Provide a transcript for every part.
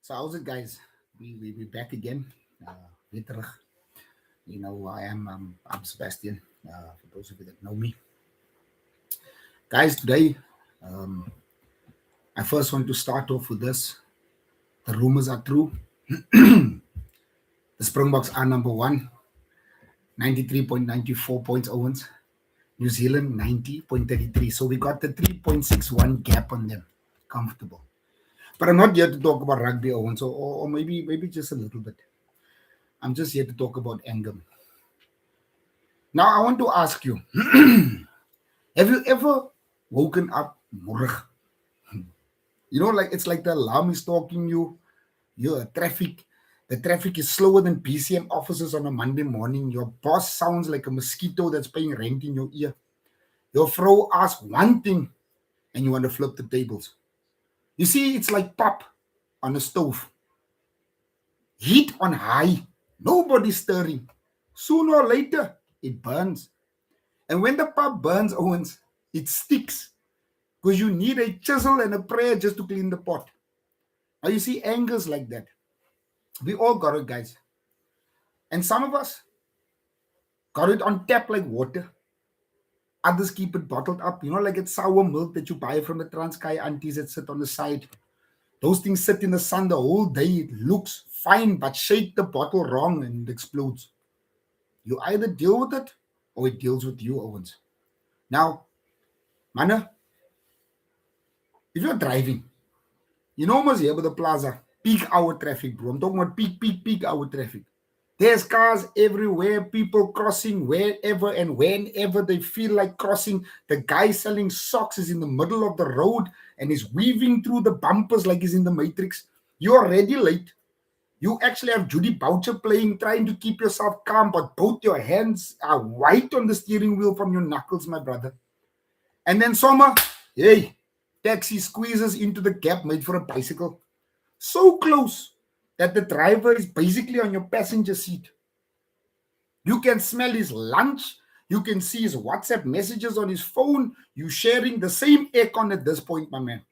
So how's it, guys? We back again. Weer terug. You know who I am. I'm Sebastian. For those of you that know me, guys, today um, I first want to start off with this. The rumors are true. The Springboks are number one, 93.94 points Owens. New Zealand 90.33. So we got the 3.61 gap on them. Comfortable. But I'm not here to talk about rugby, Owens, or maybe just a little bit. I'm just here to talk about anger. Now, I want to ask you, have you ever woken up, Moerig? Like it's like the alarm is talking you. You're traffic. The traffic is slower than PCM officers on a Monday morning. Your boss sounds like a mosquito that's paying rent in your ear. Your vrou asks one thing and you want to flip the tables. You see, it's like pop on a stove. Heat on high. Nobody's stirring. Sooner or later, it burns. And when the pop burns, Owens, it sticks. Because you need a chisel and a prayer just to clean the pot. Now you see angers like that. We all got it, guys. And some of us got it on tap like water. Others keep it bottled up. Like it's sour milk that you buy from the Transkei aunties that sit on the side. Those things sit in the sun the whole day. It looks fine, but shake the bottle wrong and it explodes. You either deal with it or it deals with you, Owens. Now, Mana, if you're driving, almost here with the plaza, peak hour traffic, bro. I'm talking about peak hour traffic. There's cars everywhere, people crossing wherever and whenever they feel like crossing. The guy selling socks is in the middle of the road and is weaving through the bumpers like he's in the Matrix. You're already late. You actually have Judy Boucher playing, trying to keep yourself calm, but both your hands are white on the steering wheel from your knuckles, my brother. And then Soma, hey, taxi squeezes into the gap made for a bicycle. So close that the driver is basically on your passenger seat. You can smell his lunch. You can see his WhatsApp messages on his phone. You sharing the same aircon at this point, my man.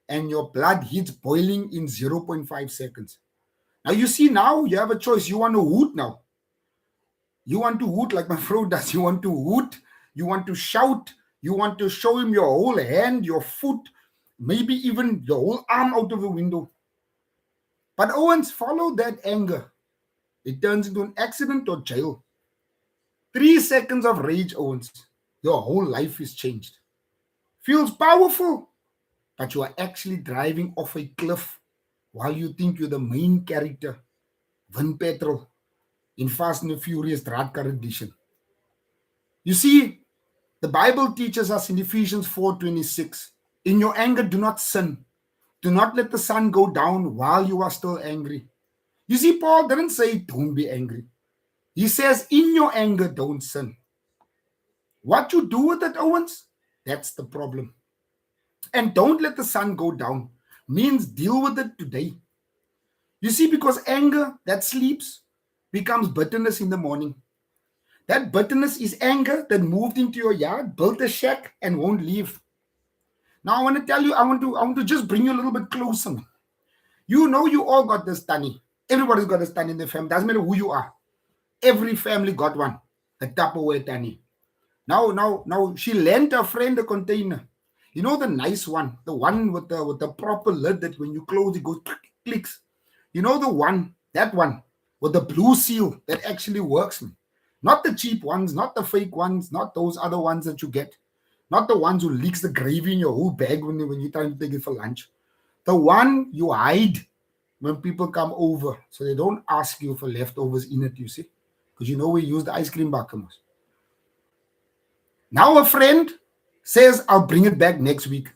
And your blood hits boiling in 0.5 seconds. Now you see, now you have a choice. You want to hoot now. You want to hoot like my vrou does. You want to hoot. You want to shout. You want to show him your whole hand, your foot, maybe even your whole arm out of the window. But Owens, follow that anger. It turns into an accident or jail. 3 seconds of rage, Owens. Your whole life is changed. Feels powerful, but you are actually driving off a cliff while you think you're the main character. Vin Petrol in Fast and the Furious Draadkar edition. You see, the Bible teaches us in Ephesians 4:26, in your anger do not sin. Do not let the sun go down while you are still angry. You see, Paul didn't say don't be angry. He says in your anger don't sin. What you do with it, Owens, that's the problem. And don't let the sun go down means deal with it today. You see, because anger that sleeps becomes bitterness in the morning. That bitterness is anger that moved into your yard, built a shack, and won't leave. Now I want to tell you, I want to just bring you a little bit closer. You all got this tannie. Everybody's got this tannie in their family. Doesn't matter who you are. Every family got one. A Tupperware tannie. Now she lent a friend a container. The nice one, the one with the proper lid that when you close it goes clicks. That one with the blue seal that actually works. Not the cheap ones, not the fake ones, not those other ones that you get. Not the ones who leaks the gravy in your whole bag when you're trying to take it for lunch. The one you hide when people come over so they don't ask you for leftovers in it, you see. Because we use the ice cream buckets. Now a friend says, I'll bring it back next week.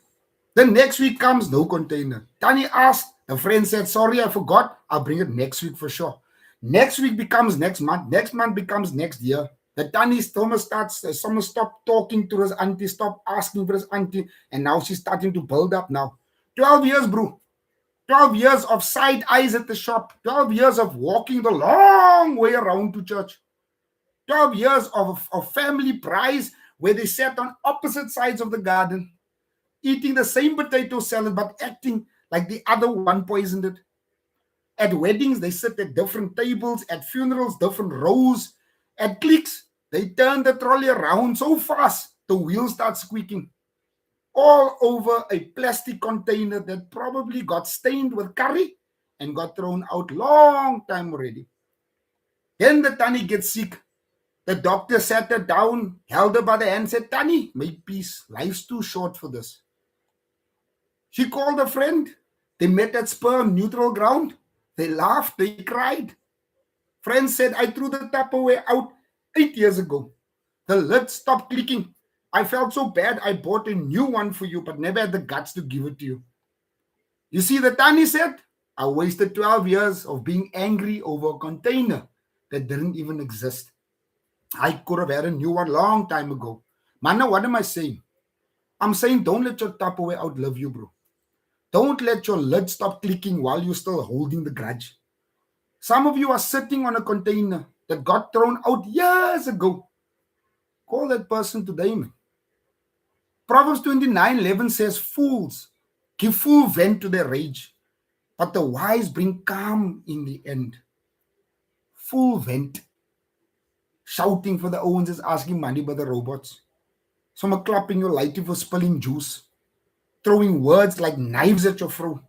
The next week comes, no container. Tannie asked, the friend said, sorry, I forgot. I'll bring it next week for sure. Next week becomes next month. Next month becomes next year. The Tannie someone stopped talking to his auntie, stopped asking for his auntie, and now she's starting to build up now. 12 years, bro. 12 years of side eyes at the shop. 12 years of walking the long way around to church. 12 years of family prize where they sat on opposite sides of the garden, eating the same potato salad, but acting like the other one poisoned it. At weddings, they sit at different tables. At funerals, different rows. At cliques, they turn the trolley around so fast the wheels start squeaking. All over a plastic container that probably got stained with curry and got thrown out long time already. Then the tannie gets sick. The doctor sat her down, held her by the hand, said, "Tannie, make peace. Life's too short for this." She called a friend. They met at sperm neutral ground. They laughed, they cried. Friend said, "I threw the Tupperware out 8 years ago. The lid stopped clicking. I felt so bad I bought a new one for you, but never had the guts to give it to you." You see, the tannie said, "I wasted 12 years of being angry over a container that didn't even exist. I could have had a new one long time ago." Mana, what am I saying? I'm saying don't let your Tupperware outlive you, bro. Don't let your lid stop clicking while you're still holding the grudge. Some of you are sitting on a container that got thrown out years ago. Call that person today, man. Proverbs 29:11 says, "Fools give full vent to their rage, but the wise bring calm in the end." Full vent. Shouting for the owns is asking money by the robots. Some clapping your lighty for spilling juice. Throwing words like knives at your vrou.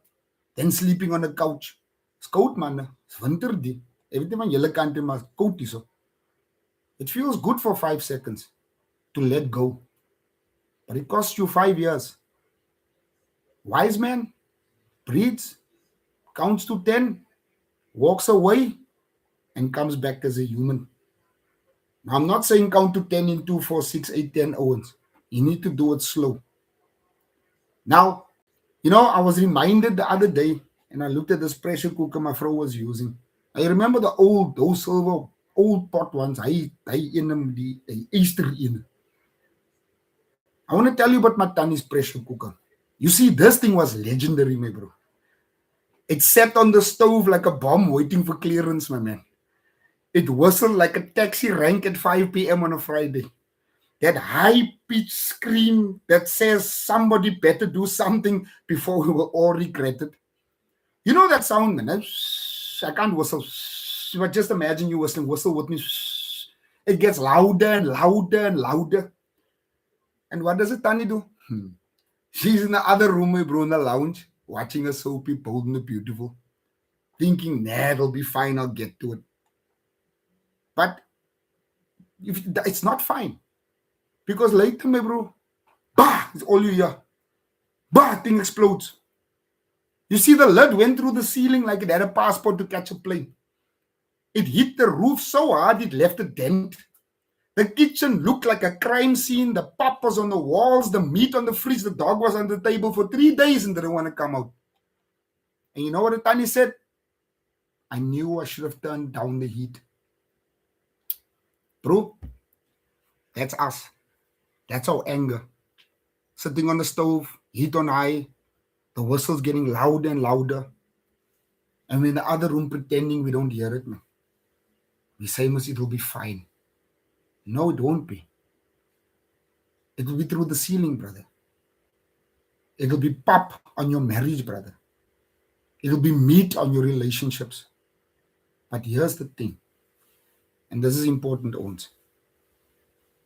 Then sleeping on the couch. It's cold, man. It's winter day. Everything on yellow country must coat is so. It feels good for 5 seconds to let go. But it costs you 5 years. Wise man breathes, counts to 10, walks away, and comes back as a human. Now, I'm not saying count to 10 in 2, 4, 6, 8, 10 Owens. You need to do it slow. Now, I was reminded the other day, and I looked at this pressure cooker my vrou was using. I remember those silver old pot ones. I in them the Easter in. I want to tell you about my tannie's pressure cooker. You see, this thing was legendary, my bro. It sat on the stove like a bomb waiting for clearance, my man. It whistled like a taxi rank at 5 p.m. on a Friday. That high-pitched scream that says somebody better do something before we will all regret it. You know that sound, man? I can't whistle. But just imagine you whistling. Whistle with me. It gets louder and louder and louder. And what does it Tannie do? She's in the other room, my bro, in the lounge, watching a soapy, bold and beautiful, thinking, nah, it'll be fine, I'll get to it. But it's not fine. Because later, my bro, bah, it's all you hear. Bah, thing explodes. You see, the lid went through the ceiling like it had a passport to catch a plane. It hit the roof so hard it left a dent. The kitchen looked like a crime scene. The pop was on the walls, the meat on the fridge, the dog was on the table for 3 days and didn't want to come out. And you know what the tannie said? "I knew I should have turned down the heat." Bro, that's us. That's our anger. Sitting on the stove, heat on high, the whistles getting louder and louder. And we're in the other room pretending we don't hear it, man. We say, it will be fine. No, it won't be. It will be through the ceiling, brother. It will be pop on your marriage, brother. It will be meat on your relationships. But here's the thing, and this is important, Owens.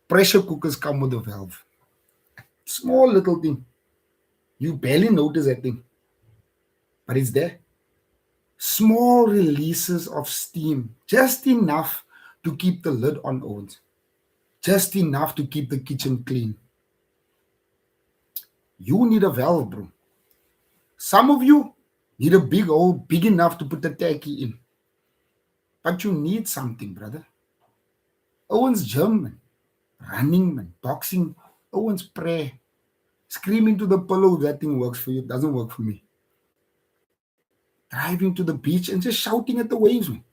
Pressure cookers come with a valve. Small little thing. You barely notice that thing. But it's there. Small releases of steam. Just enough to keep the lid on, Owens. Just enough to keep the kitchen clean. You need a valve, bro. Some of you need a big hole, big enough to put the tacky in. But you need something, brother. Owens gym, man. Running, man. Boxing. Owens prayer. Screaming to the pillow, that thing works for you. It doesn't work for me. Driving to the beach and just shouting at the waves, man.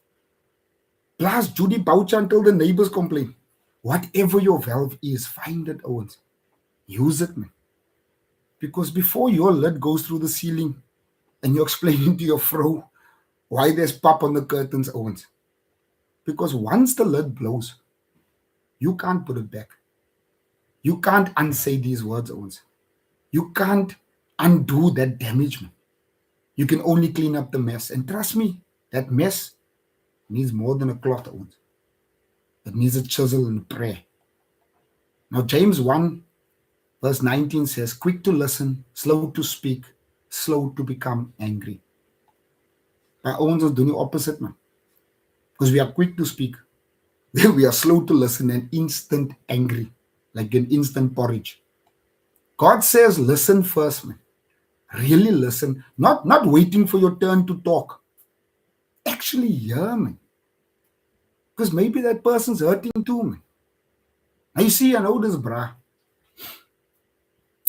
Blast Judy Boucher until the neighbors complain. Whatever your valve is, find it, Owens. Use it, man. Because before your lid goes through the ceiling and you're explaining to your vrou why there's pop on the curtains, Owens. Because once the lid blows, you can't put it back. You can't unsay these words, Owens. You can't undo that damage, man. You can only clean up the mess. And trust me, That mess needs more than a cloth, Owens. It needs a chisel and prayer. Now, James 1, verse 19 says, quick to listen, slow to speak, slow to become angry. But Owens is doing the opposite, man. Because we are quick to speak, we are slow to listen and instant angry, like an instant porridge. God says, listen first, man. Really listen, not waiting for your turn to talk. Actually hear, man. Because maybe that person's hurting too, man. Now you see, I know this, brah.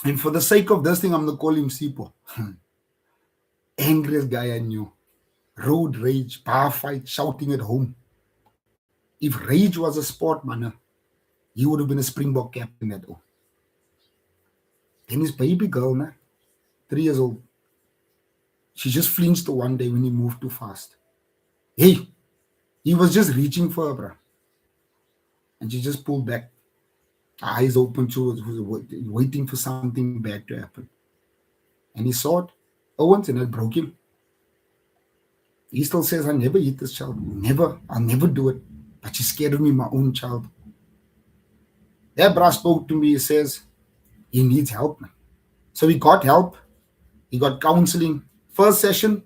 And for the sake of this thing, I'm going to call him Sipo. Angriest guy I knew. Road rage, bar fight, shouting at home. If rage was a sport, man, he would have been a Springbok captain at all. Then his baby girl, man, 3 years old, she just flinched one day when he moved too fast. Hey, he was just reaching for her, bruh. And she just pulled back. Eyes open, she was waiting for something bad to happen. And he saw it, Owens, and it broke him. He still says, I never hit this child. Never. I'll never do it. But she scared of me, my own child. That brah spoke to me. He says, he needs help, man. So he got help. He got counseling. First session,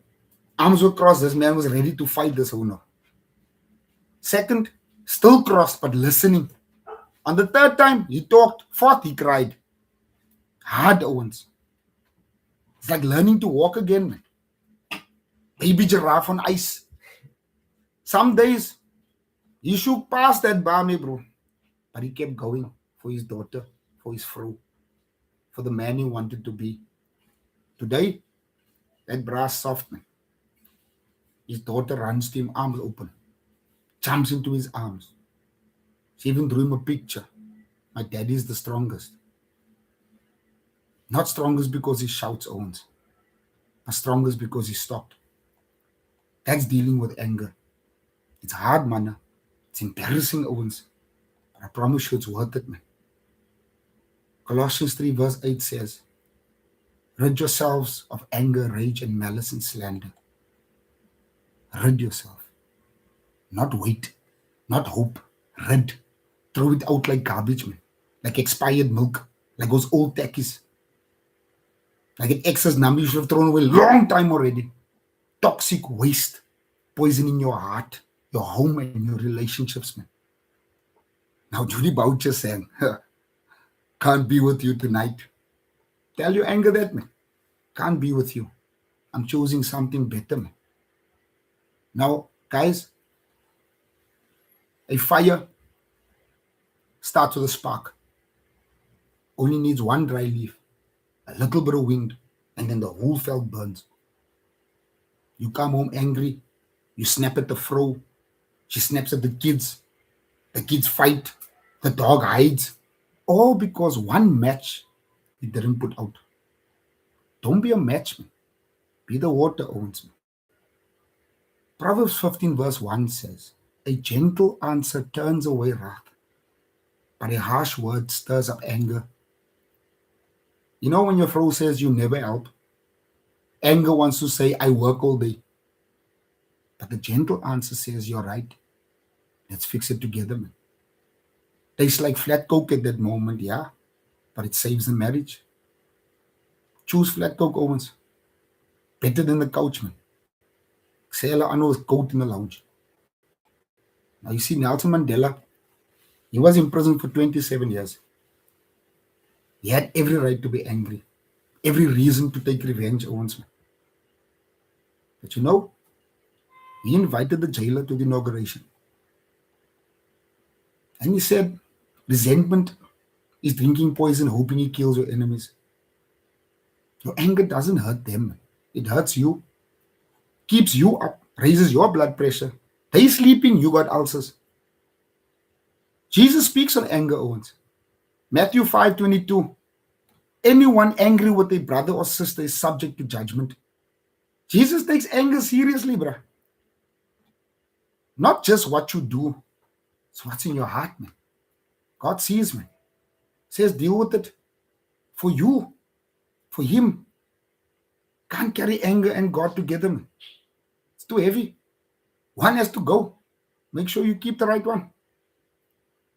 arms were crossed. This man was ready to fight this owner. Second, still crossed, but listening. On the third time, he talked. Fourth, he cried. Hard, Owens. It's like learning to walk again, man. Baby giraffe on ice. Some days, he shook past that bar, me, bro. But he kept going for his daughter, for his vrou, for the man he wanted to be. Today, that brass soft, man. His daughter runs to him, arms open, jumps into his arms. She even drew him a picture. My daddy is the strongest. Not strongest because he shouts, Owens, but strongest because he stopped. That's dealing with anger. It's hard, man. It's embarrassing, Owens. But I promise you it's worth it, man. Colossians 3 verse 8 says, rid yourselves of anger, rage, and malice and slander. Rid yourself. Not wait. Not hope. Rid. Throw it out like garbage, man. Like expired milk. Like those old tackies. Like an excess number you should have thrown away a long time already. Toxic waste. Poisoning your heart, your home, and your relationships, man. Now Judy Boucher sang, can't be with you tonight. Tell your anger that, man. Can't be with you. I'm choosing something better, man. Now, guys, a fire starts with a spark. Only needs one dry leaf, a little bit of wind, and then the whole felt burns. You come home angry, you snap at the vrou, she snaps at the kids fight, the dog hides, all because one match you didn't put out. Don't be a match, man. Be the water, Owens. Proverbs 15 verse 1 says, a gentle answer turns away wrath, but a harsh word stirs up anger. You know when your vrou says you never help, anger wants to say, I work all day. But the gentle answer says, you're right. Let's fix it together, man. Tastes like flat coke at that moment, yeah, but it saves the marriage. Choose flat coke, Owens. Better than the couch, man. Say hello, I know it's cold in the lounge. Now you see Nelson Mandela, he was in prison for 27 years. He had every right to be angry, every reason to take revenge, Owens. But you know, he invited the jailer to the inauguration. And he said, resentment is drinking poison, hoping he kills your enemies. Your anger doesn't hurt them. It hurts you, keeps you up, raises your blood pressure. They sleeping, you got ulcers. Jesus speaks on anger, Owens. Matthew 5:22. Anyone angry with a brother or sister is subject to judgment. Jesus takes anger seriously, bruh. Not just what you do, it's what's in your heart, man. God sees, man. Says deal with it. For you, for him. Can't carry anger and God together, man. It's too heavy. One has to go. Make sure you keep the right one.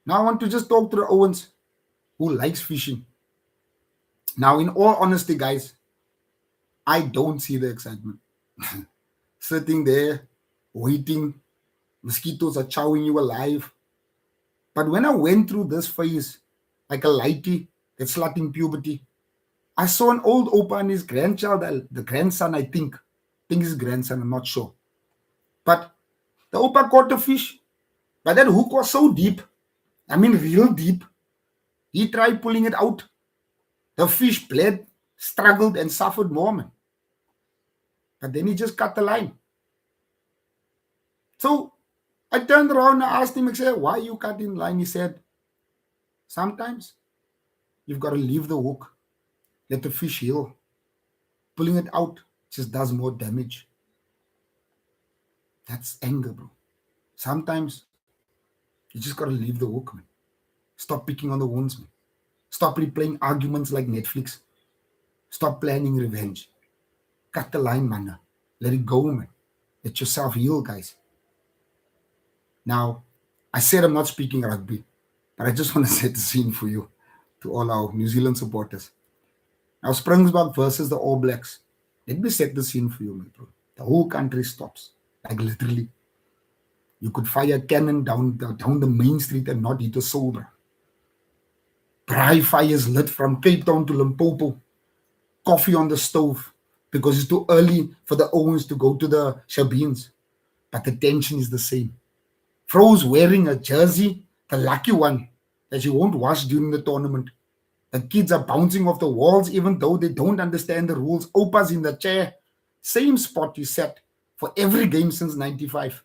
Now I want to just talk to the Owens who likes fishing. Now, in all honesty, guys, I don't see the excitement. Sitting there, waiting, mosquitoes are chowing you alive. But when I went through this phase, like a lighty that's slutting puberty, I saw an old opa and his grandchild, the grandson, I think his grandson, I'm not sure. But the opa caught a fish, but that hook was so deep. I mean, real deep. He tried pulling it out. The fish bled, struggled, and suffered more, man. But then he just cut the line. So I turned around and asked him, I said, why are you cutting the line? He said, sometimes you've got to leave the hook, let the fish heal. Pulling it out just does more damage. That's anger, bro. Sometimes you just got to leave the hook, man. Stop picking on the wounds, man. Stop replaying arguments like Netflix. Stop planning revenge. Cut the line, man. Let it go, man. Let yourself heal, guys. Now, I said I'm not speaking rugby, but I just want to set the scene for you, to all our New Zealand supporters. Now, Springbok versus the All Blacks. Let me set the scene for you, my bro. The whole country stops, like literally. You could fire a cannon down the main street and not hit a soul, bro. Braai fires lit from Cape Town to Limpopo. Coffee on the stove because it's too early for the Owens to go to the Shabines. But the tension is the same. Vrou's wearing a jersey, the lucky one, that she won't wash during the tournament. The kids are bouncing off the walls even though they don't understand the rules. Opa's in the chair, same spot you sat for every game since 95.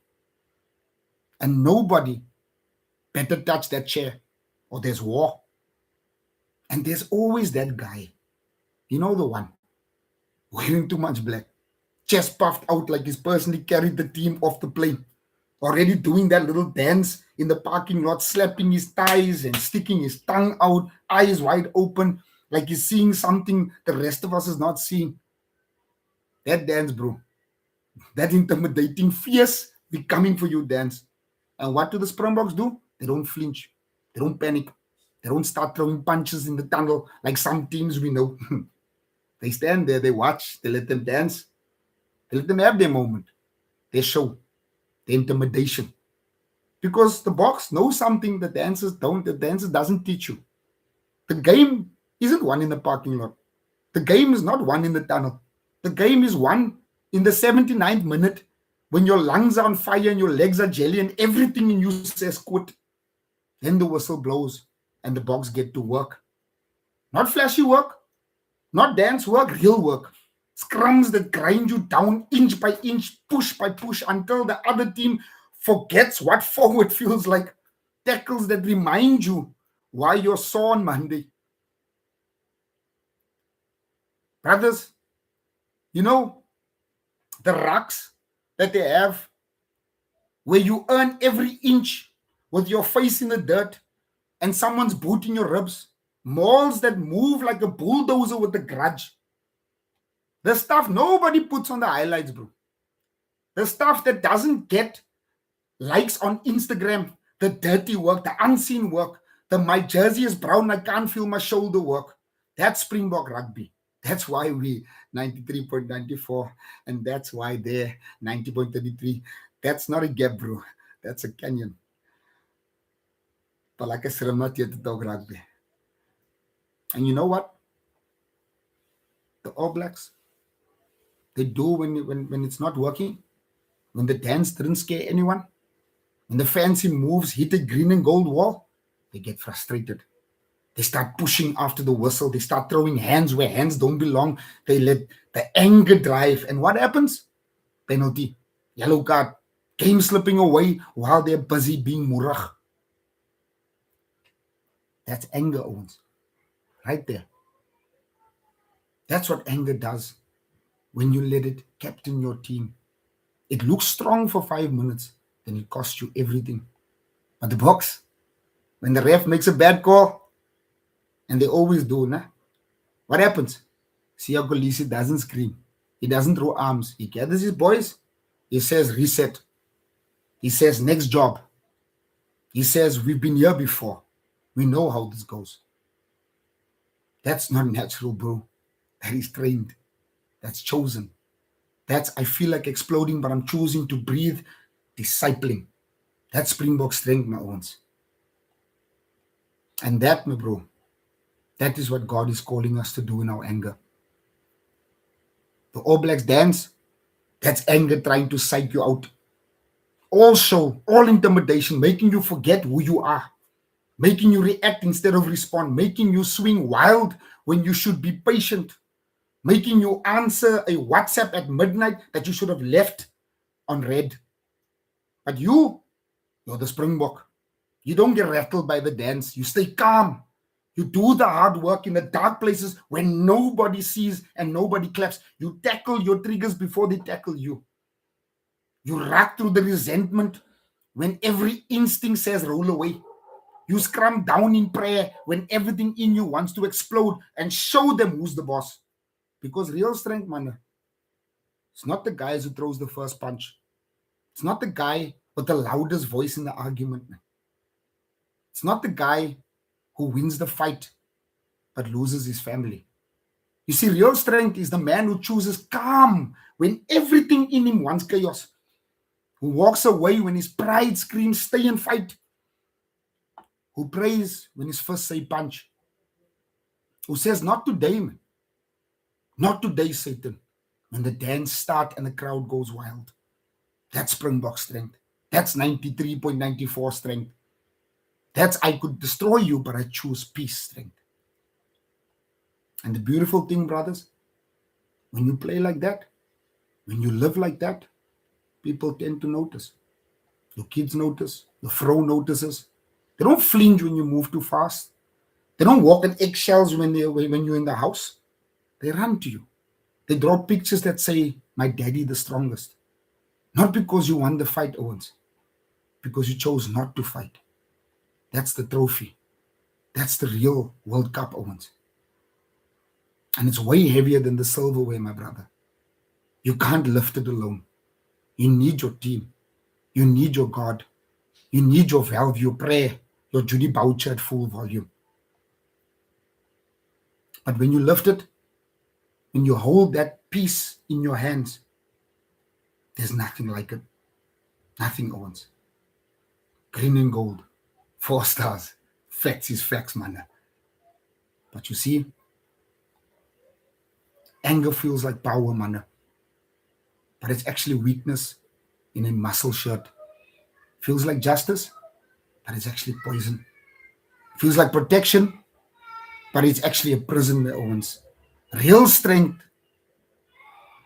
And nobody better touch that chair or there's war. And there's always that guy, you know the one, wearing too much black, chest puffed out like he's personally carried the team off the plane. Already doing that little dance in the parking lot, slapping his thighs and sticking his tongue out, eyes wide open, like he's seeing something the rest of us is not seeing. That dance, bro. That intimidating, fierce, we coming for you dance. And what do the Springboks do? They don't flinch. They don't panic. They don't start throwing punches in the tunnel like some teams we know. They stand there, they watch, they let them dance. They let them have their moment, their show, the intimidation. Because the box knows something the dancers don't. The dancers doesn't teach you. The game isn't won in the parking lot. The game is not won in the tunnel. The game is won in the 79th minute when your lungs are on fire and your legs are jelly and everything in you says quit. Then the whistle blows and the box get to work. Not flashy work, not dance work, real work. Scrums that grind you down inch by inch, push by push until the other team forgets what forward feels like. Tackles that remind you why you're sore on Monday. Brothers, you know, the rucks that they have where you earn every inch with your face in the dirt and someone's boot in your ribs. Malls that move like a bulldozer with a grudge. The stuff nobody puts on the highlights, bro. The stuff that doesn't get likes on Instagram. The dirty work, the unseen work. The my jersey is brown, I can't feel my shoulder work. That's Springbok rugby. That's why we 93.94 and that's why they're 90.33. That's not a gap, bro. That's a canyon. But like I said, I'm not here to talk rugby. And you know what? The All Blacks, they do when it's not working, when the dance didn't scare anyone, when the fancy moves hit a green and gold wall, they get frustrated. They start pushing after the whistle. They start throwing hands where hands don't belong. They let the anger drive. And what happens? Penalty, yellow card, game slipping away while they're busy being moerig. That's anger, Owens. Right there. That's what anger does when you let it captain your team. It looks strong for 5 minutes, then it costs you everything. But the box, when the ref makes a bad call, and they always do, nah? What happens? Siya Kolisi doesn't scream. He doesn't throw arms. He gathers his boys. He says, reset. He says, next job. He says, we've been here before. We know how this goes. That's not natural, bro. That is trained. That's chosen. That's, I feel like exploding, but I'm choosing to breathe. Discipling. That's Springbok strength, my owns. And that, my bro, that is what God is calling us to do in our anger. The All Blacks dance, that's anger trying to psych you out. Also, all intimidation, making you forget who you are, making you react instead of respond, making you swing wild when you should be patient, making you answer a WhatsApp at midnight that you should have left on red. But you're the Springbok. You don't get rattled by the dance. You stay calm. You do the hard work in the dark places when nobody sees and nobody claps. You tackle your triggers before they tackle you. You rack through the resentment when every instinct says roll away. You scrum down in prayer when everything in you wants to explode and show them who's the boss. Because real strength, man, it's not the guys who throws the first punch. It's not the guy with the loudest voice in the argument, man. It's not the guy who wins the fight but loses his family. You see, real strength is the man who chooses calm when everything in him wants chaos, who walks away when his pride screams stay and fight, who prays when his first say punch, who says not today, man, not today, Satan, when the dance starts and the crowd goes wild. That's Springbok strength. That's 93.94 strength. That's I could destroy you, but I choose peace strength. And the beautiful thing, brothers, when you play like that, when you live like that, people tend to notice. Your kids notice. Your vrou notices. They don't flinch when you move too fast. They don't walk on eggshells when you're in the house. They run to you. They draw pictures that say, my daddy the strongest. Not because you won the fight, Owens. Because you chose not to fight. That's the trophy. That's the real World Cup, Owens. And it's way heavier than the silverware, my brother. You can't lift it alone. You need your team. You need your God. You need your valve, your prayer, your Judy Boucher at full volume. But when you lift it, when you hold that peace in your hands, there's nothing like it. Nothing, Owens. Green and gold. 4 stars. Facts is facts, man. But you see, anger feels like power, man. But it's actually weakness in a muscle shirt. Feels like justice, but it's actually poison. Feels like protection, but it's actually a prison, Owens. Real strength.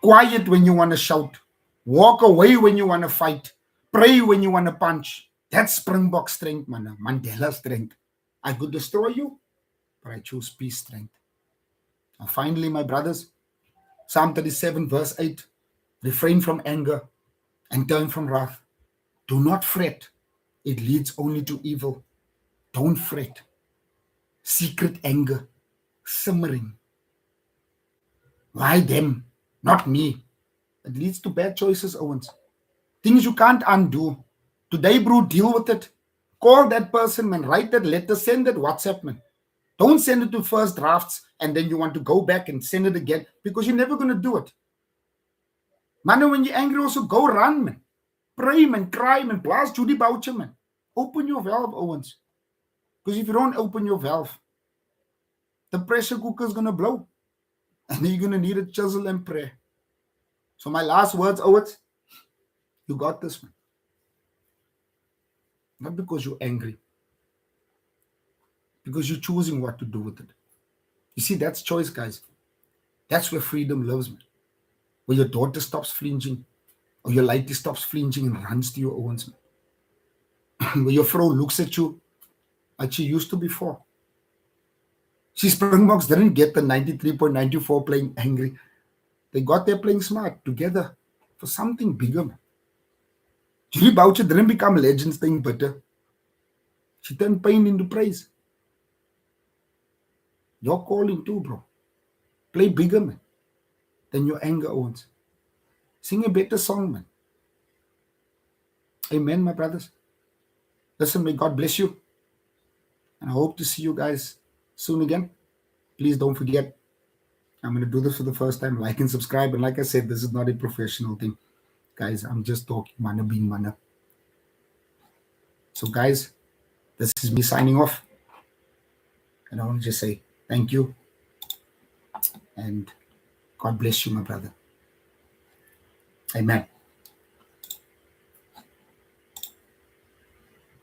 Quiet when you want to shout. Walk away when you want to fight. Pray when you want to punch. That's Springbok strength, man. Mandela strength. I could destroy you, but I choose peace strength. And finally, my brothers, Psalm 37, verse 8, refrain from anger and turn from wrath. Do not fret. It leads only to evil. Don't fret. Secret anger, simmering. Why them? Not me. It leads to bad choices, Owens. Things you can't undo. Today, bro, deal with it. Call that person, man. Write that letter. Send that WhatsApp, man. Don't send it to first drafts and then you want to go back and send it again because you're never going to do it. Man, when you're angry, also go run, man. Pray, man. Cry, man. Blast Judy Boucher, man. Open your valve, Owens. Because if you don't open your valve, the pressure cooker is going to blow. And then you're going to need a chisel and prayer. So my last words, Owens, you got this, man. Not because you're angry. Because you're choosing what to do with it. You see, that's choice, guys. That's where freedom lives, man. Where your daughter stops flinching, or your lady stops flinching and runs to your Owens, man. Where your vrou looks at you like she used to before. See, Springboks didn't get the 93.94 playing angry. They got there playing smart together for something bigger, man. Julie Boucher didn't become legend staying bitter. She turned pain into praise. You're calling too, bro. Play bigger, man, than your anger, Owens. Sing a better song, man. Amen, my brothers. Listen, may God bless you. And I hope to see you guys soon again. Please don't forget, I'm going to do this for the first time. Like and subscribe. And like I said, this is not a professional thing. Guys, I'm just talking mana being mana. So, guys, this is me signing off. And I want to just say thank you. And God bless you, my brother. Amen.